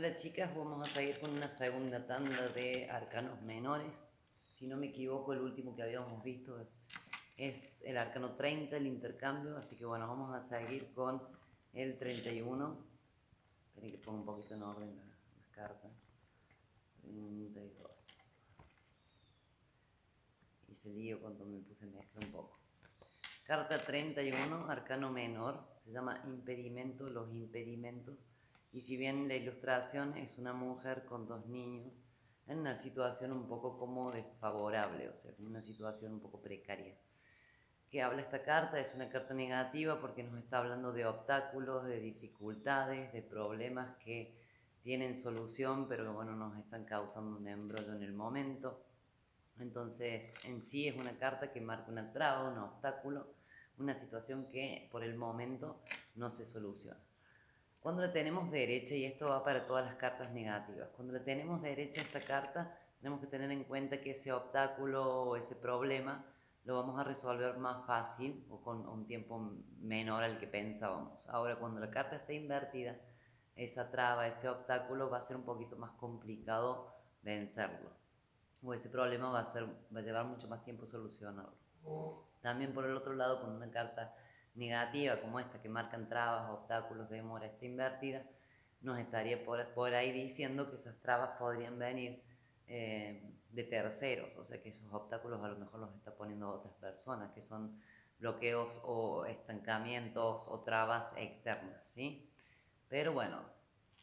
Hola chicas, vamos a seguir con una segunda tanda de arcanos menores. Si no me equivoco, el último que habíamos visto es el arcano 30, el intercambio, así que bueno, vamos a seguir con el 31. Esperen que ponga un poquito en orden las cartas. 32. Hice lío cuando me puse en mezcla un poco. Carta 31, arcano menor, se llama impedimento, los impedimentos. Y si bien la ilustración es una mujer con dos niños, en una situación un poco como desfavorable, o sea, en una situación un poco precaria. ¿Qué habla esta carta? Es una carta negativa porque nos está hablando de obstáculos, de dificultades, de problemas que tienen solución, pero que bueno, nos están causando un embrollo en el momento. Entonces, en sí es una carta que marca una traba, un obstáculo, una situación que por el momento no se soluciona. Cuando la tenemos derecha, y esto va para todas las cartas negativas, cuando la tenemos derecha esta carta, tenemos que tener en cuenta que ese obstáculo o ese problema lo vamos a resolver más fácil o con un tiempo menor al que pensábamos. Ahora, cuando la carta está invertida, esa traba, ese obstáculo va a ser un poquito más complicado vencerlo o ese problema va a llevar mucho más tiempo solucionarlo. También por el otro lado, con una carta negativa como esta, que marcan trabas, obstáculos, demora, está invertida, nos estaría por ahí diciendo que esas trabas podrían venir de terceros, o sea que esos obstáculos a lo mejor los está poniendo otras personas, que son bloqueos o estancamientos o trabas externas, ¿sí? Pero bueno,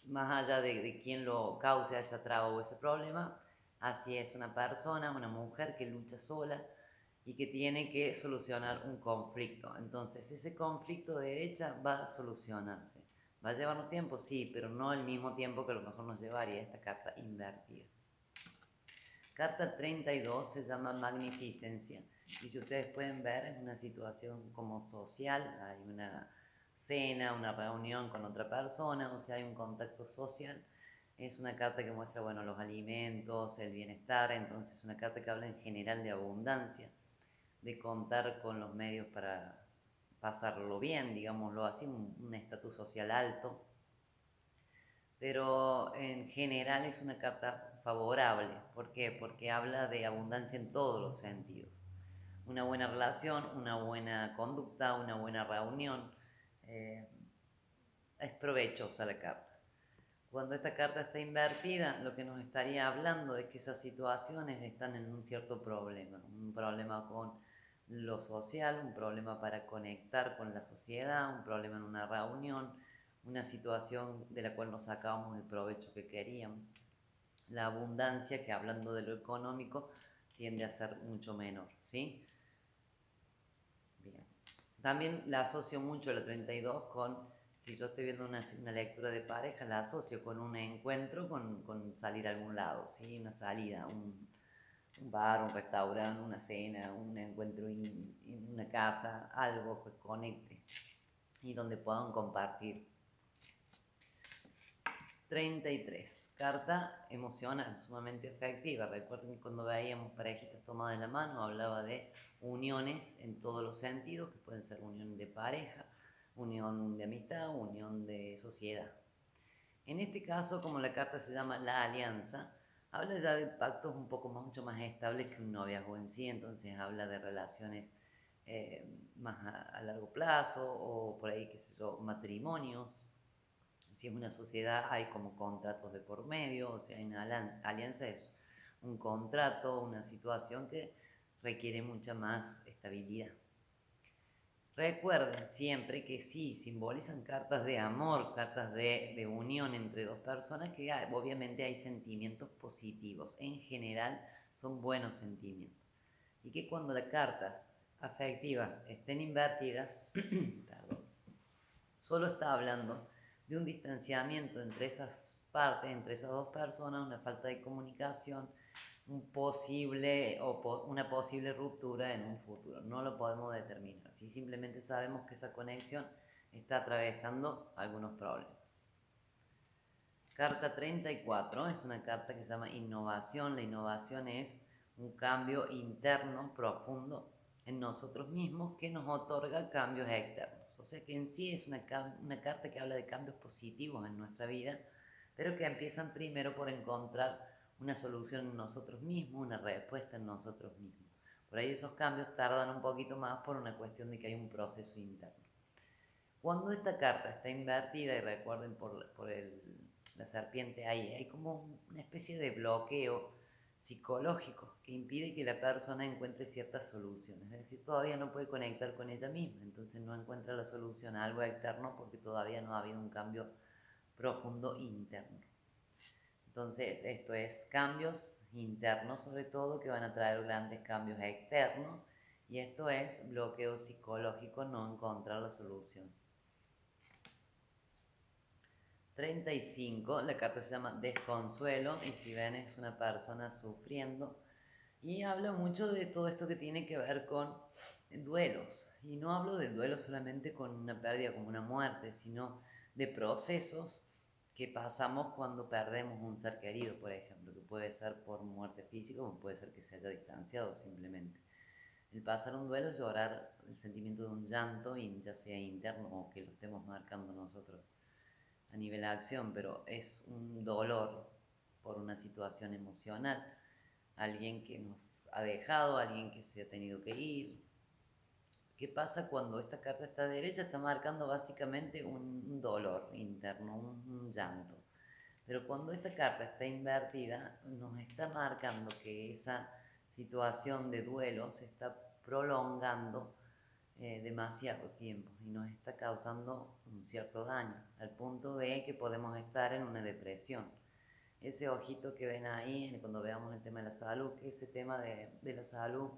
más allá de quién lo cause esa traba o ese problema, así es una persona, una mujer que lucha sola y que tiene que solucionar un conflicto. Entonces, ese conflicto de derecha va a solucionarse. ¿Va a llevarnos tiempo? Sí, pero no al mismo tiempo que a lo mejor nos llevaría esta carta invertida. Carta 32 se llama Magnificencia. Y si ustedes pueden ver, es una situación como social. Hay una cena, una reunión con otra persona, o sea, hay un contacto social. Es una carta que muestra, bueno, los alimentos, el bienestar. Entonces, es una carta que habla en general de abundancia, de contar con los medios para pasarlo bien, digámoslo así, un estatus social alto, pero en general es una carta favorable. ¿Por qué? Porque habla de abundancia en todos los sentidos. Una buena relación, una buena conducta, una buena reunión. eh, es provechosa la carta. Cuando esta carta está invertida, lo que nos estaría hablando es que esas situaciones están en un cierto problema, un problema con lo social, un problema para conectar con la sociedad, un problema en una reunión, una situación de la cual no sacábamos el provecho que queríamos. La abundancia, que hablando de lo económico, tiende a ser mucho menor, ¿sí? Bien. También la asocio mucho la 32 con, si yo estoy viendo una lectura de pareja, la asocio con un encuentro, con salir a algún lado, ¿sí? Una salida, un bar, un restaurante, una cena, un encuentro en una casa, algo que conecte y donde puedan compartir. 33. Carta emocional, sumamente afectiva. Recuerden que cuando veíamos parejitas tomadas de la mano, hablaba de uniones en todos los sentidos, que pueden ser unión de pareja, unión de amistad, unión de sociedad. En este caso, como la carta se llama la alianza, habla ya de pactos un poco mucho más estables que un noviazgo en sí, entonces habla de relaciones más a largo plazo o por ahí, qué sé yo, matrimonios. Si es una sociedad, hay como contratos de por medio, o sea, una alianza es un contrato, una situación que requiere mucha más estabilidad. Recuerden siempre que sí, simbolizan cartas de amor, cartas de unión entre dos personas, que obviamente hay sentimientos positivos. En general son buenos sentimientos. Y que cuando las cartas afectivas estén invertidas, perdón, solo está hablando de un distanciamiento entre esas partes, entre esas dos personas, una falta de comunicación, una posible ruptura en un futuro. No lo podemos determinar. Si simplemente sabemos que esa conexión está atravesando algunos problemas. Carta 34 es una carta que se llama innovación. La innovación es un cambio interno profundo en nosotros mismos que nos otorga cambios externos. O sea que en sí es una carta que habla de cambios positivos en nuestra vida, pero que empiezan primero por encontrar una solución en nosotros mismos, una respuesta en nosotros mismos. Por ahí esos cambios tardan un poquito más por una cuestión de que hay un proceso interno. Cuando esta carta está invertida, y recuerden la serpiente ahí, hay como una especie de bloqueo psicológico que impide que la persona encuentre ciertas soluciones. Es decir, todavía no puede conectar con ella misma, entonces no encuentra la solución a algo externo porque todavía no ha habido un cambio profundo interno. Entonces, esto es cambios internos sobre todo que van a traer grandes cambios externos, y esto es bloqueo psicológico, no encontrar la solución. 35, la carta se llama desconsuelo, y si ven es una persona sufriendo, y habla mucho de todo esto que tiene que ver con duelos, y no hablo de duelos solamente con una pérdida como una muerte, sino de procesos que pasamos cuando perdemos un ser querido, por ejemplo, que puede ser por muerte física o puede ser que se haya distanciado simplemente. El pasar un duelo es llorar el sentimiento de un llanto, ya sea interno o que lo estemos marcando nosotros a nivel de acción, pero es un dolor por una situación emocional, alguien que nos ha dejado, alguien que se ha tenido que ir. ¿Qué pasa cuando esta carta está derecha? Está marcando básicamente un dolor interno, un llanto. Pero cuando esta carta está invertida, nos está marcando que esa situación de duelo se está prolongando demasiado tiempo y nos está causando un cierto daño, al punto de que podemos estar en una depresión. Ese ojito que ven ahí, cuando veamos el tema de la salud, que ese tema de la salud,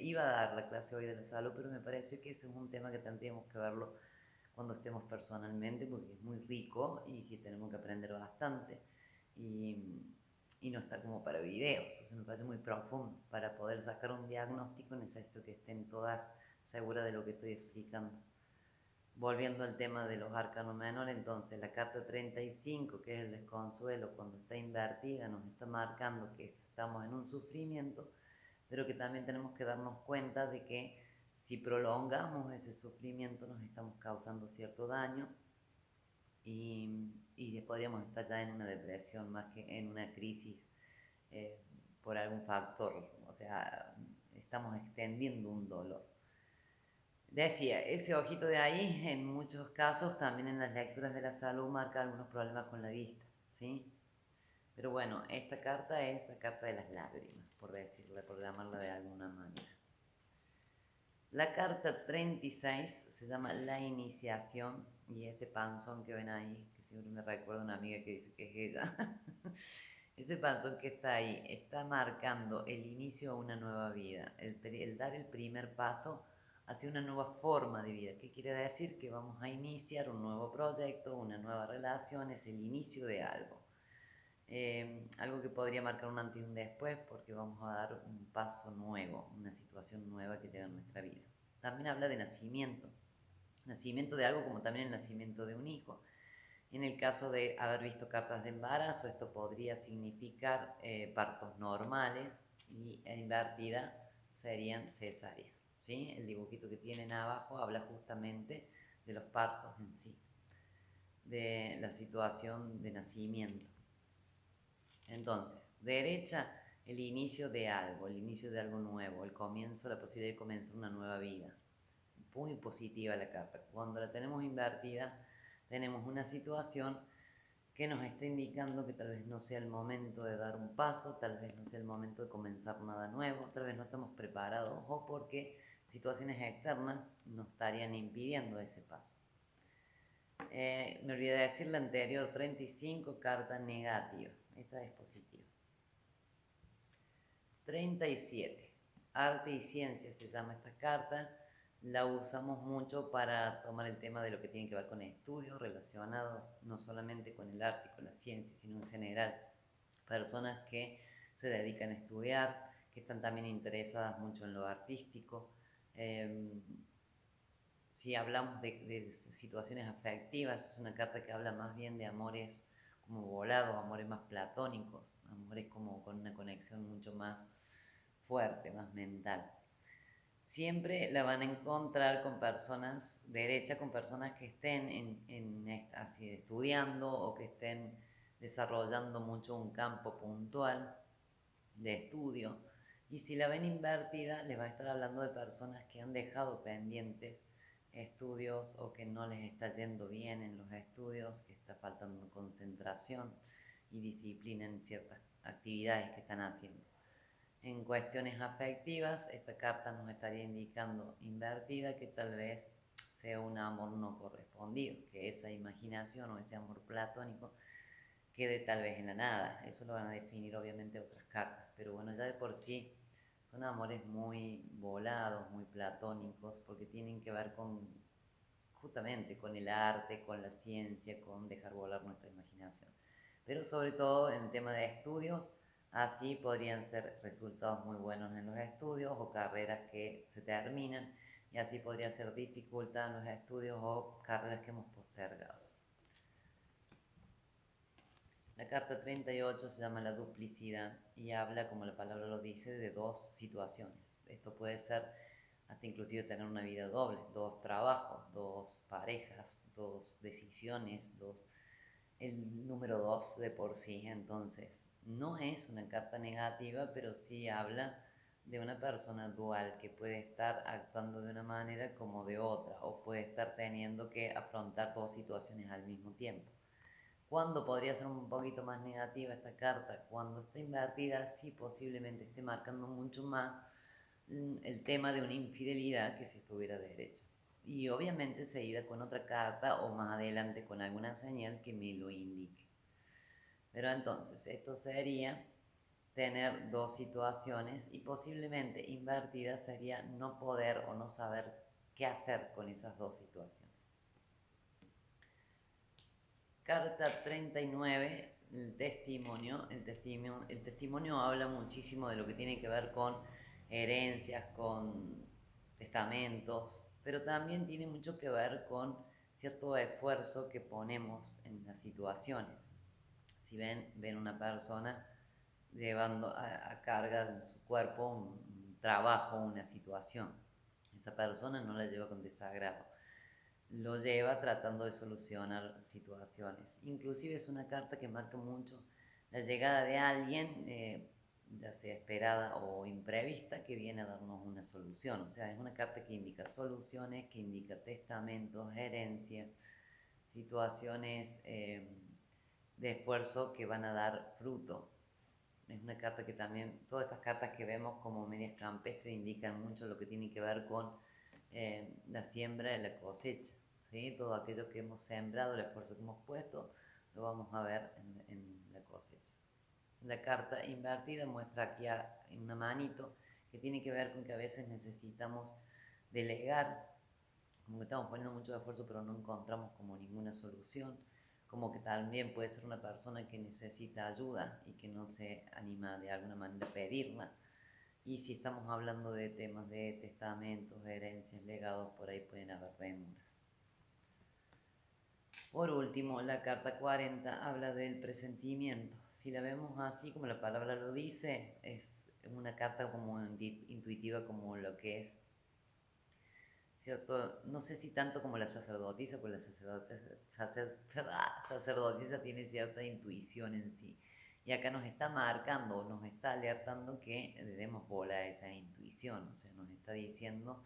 iba a dar la clase hoy de la salud, pero me pareció que ese es un tema que tendríamos que verlo cuando estemos personalmente, porque es muy rico y que tenemos que aprender bastante. Y no está como para videos, o sea, me parece muy profundo. Para poder sacar un diagnóstico necesito que estén todas seguras de lo que estoy explicando. Volviendo al tema de los arcanos menores, entonces la carta 35, que es el desconsuelo, cuando está invertida, nos está marcando que estamos en un sufrimiento, pero que también tenemos que darnos cuenta de que si prolongamos ese sufrimiento nos estamos causando cierto daño y podríamos estar ya en una depresión más que en una crisis eh, por algún factor, o sea, estamos extendiendo un dolor. Decía, ese ojito de ahí, en muchos casos, también en las lecturas de la salud, marca algunos problemas con la vista, ¿sí? Pero bueno, esta carta es la carta de las lágrimas, por decirla, por llamarla de alguna manera. La carta 36 se llama La Iniciación, y ese panzón que ven ahí, que siempre me recuerda a una amiga que dice que es ella, ese panzón que está ahí, está marcando el inicio a una nueva vida, el dar el primer paso hacia una nueva forma de vida. ¿Qué quiere decir? Que vamos a iniciar un nuevo proyecto, una nueva relación, es el inicio de algo. Algo que podría marcar un antes y un después, porque vamos a dar un paso nuevo, una situación nueva que llega a nuestra vida. También habla de nacimiento de algo, como también el nacimiento de un hijo. En el caso de haber visto cartas de embarazo, esto podría significar partos normales, y invertida serían cesáreas, ¿sí? El dibujito que tienen abajo habla justamente de los partos en sí, de la situación de nacimiento. Entonces, derecha, el inicio de algo, el inicio de algo nuevo, el comienzo, la posibilidad de comenzar una nueva vida. Muy positiva la carta. Cuando la tenemos invertida, tenemos una situación que nos está indicando que tal vez no sea el momento de dar un paso, tal vez no sea el momento de comenzar nada nuevo, tal vez no estamos preparados o porque situaciones externas nos estarían impidiendo ese paso. Me olvidé de decir la anterior, 35, carta negativa. Esta es positiva. 37, arte y ciencia se llama esta carta. La usamos mucho para tomar el tema de lo que tiene que ver con estudios relacionados no solamente con el arte y con la ciencia, sino en general. Personas que se dedican a estudiar, que están también interesadas mucho en lo artístico. Si hablamos de situaciones afectivas, es una carta que habla más bien de amores como volados, amores más platónicos, amores como con una conexión mucho más fuerte, más mental. siempre la van a encontrar con personas derecha, con personas que estén así, estudiando o que estén desarrollando mucho un campo puntual de estudio. Y si la ven invertida, les va a estar hablando de personas que han dejado pendientes estudios o que no les está yendo bien en los estudios, que está faltando concentración y disciplina en ciertas actividades que están haciendo. En cuestiones afectivas, esta carta nos estaría indicando invertida que tal vez sea un amor no correspondido, que esa imaginación o ese amor platónico quede tal vez en la nada. Eso lo van a definir obviamente otras cartas, pero bueno, ya de por sí son amores muy volados, muy platónicos, porque tienen que ver con justamente con el arte, con la ciencia, con dejar volar nuestra imaginación. Pero sobre todo en el tema de estudios, así podrían ser resultados muy buenos en los estudios o carreras que se terminan, y así podría ser dificultad en los estudios o carreras que hemos postergado. La carta 38 se llama la duplicidad y habla, como la palabra lo dice, de dos situaciones. Esto puede ser hasta inclusive tener una vida doble, dos trabajos, dos parejas, dos decisiones, el número 2 de por sí. Entonces, no es una carta negativa, pero sí habla de una persona dual que puede estar actuando de una manera como de otra, o puede estar teniendo que afrontar dos situaciones al mismo tiempo. ¿Cuándo podría ser un poquito más negativa esta carta? Cuando está invertida, sí posiblemente esté marcando mucho más el tema de una infidelidad que si estuviera derecha. Y obviamente seguida con otra carta o más adelante con alguna señal que me lo indique. Pero entonces, esto sería tener dos situaciones y posiblemente invertida sería no poder o no saber qué hacer con esas dos situaciones. Carta 39, el testimonio. El testimonio habla muchísimo de lo que tiene que ver con herencias, con testamentos, pero también tiene mucho que ver con cierto esfuerzo que ponemos en las situaciones. Si ven una persona llevando a carga de su cuerpo un trabajo, una situación, esa persona no la lleva con desagrado, lo lleva tratando de solucionar situaciones. Inclusive es una carta que marca mucho la llegada de alguien, ya sea esperada o imprevista, que viene a darnos una solución. O sea, es una carta que indica soluciones, que indica testamentos, herencias, situaciones de esfuerzo que van a dar fruto. Es una carta que también, todas estas cartas que vemos como medias campestres indican mucho lo que tiene que ver con la siembra y la cosecha. ¿Sí? Todo aquello que hemos sembrado, el esfuerzo que hemos puesto, lo vamos a ver en la cosecha. La carta invertida muestra aquí en una manito que tiene que ver con que a veces necesitamos delegar, como que estamos poniendo mucho esfuerzo pero no encontramos como ninguna solución, como que también puede ser una persona que necesita ayuda y que no se anima de alguna manera a pedirla. Y si estamos hablando de temas de testamentos, de herencias, legados, por ahí pueden haber demoras. Por último, la carta 40 habla del presentimiento. Si la vemos así como la palabra lo dice, es una carta como intuitiva como lo que es, ¿cierto? No sé si tanto como la sacerdotisa, porque la sacerdotisa tiene cierta intuición en sí. Y acá nos está marcando, nos está alertando que le demos bola a esa intuición. O sea, nos está diciendo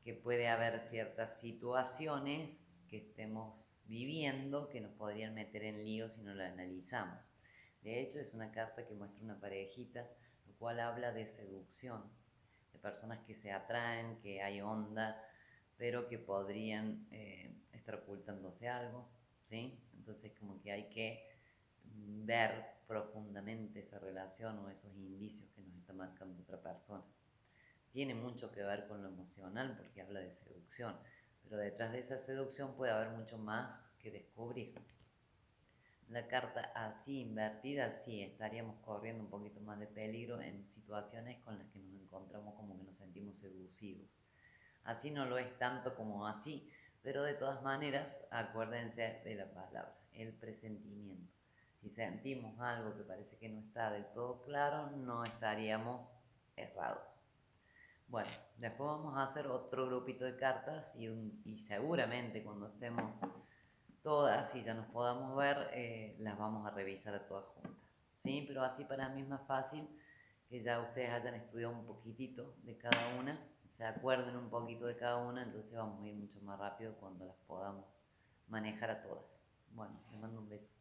que puede haber ciertas situaciones que estemos viviendo que nos podrían meter en lío si no la analizamos. De hecho, es una carta que muestra una parejita, lo cual habla de seducción, de personas que se atraen, que hay onda, pero que podrían estar ocultándose algo, ¿sí? Entonces como que hay que ver profundamente esa relación o esos indicios que nos está marcando otra persona. Tiene mucho que ver con lo emocional porque habla de seducción, pero detrás de esa seducción puede haber mucho más que descubrir. La carta así invertida, sí, estaríamos corriendo un poquito más de peligro en situaciones con las que nos encontramos como que nos sentimos seducidos. Así no lo es tanto como así, pero de todas maneras acuérdense de la palabra, el presentimiento. Si sentimos algo que parece que no está del todo claro, no estaríamos errados. Bueno, después vamos a hacer otro grupito de cartas y seguramente cuando estemos todas y ya nos podamos ver, las vamos a revisar a todas juntas. ¿Sí? Pero así para mí es más fácil que ya ustedes hayan estudiado un poquitito de cada una, se acuerden un poquito de cada una, entonces vamos a ir mucho más rápido cuando las podamos manejar a todas. Bueno, les mando un beso.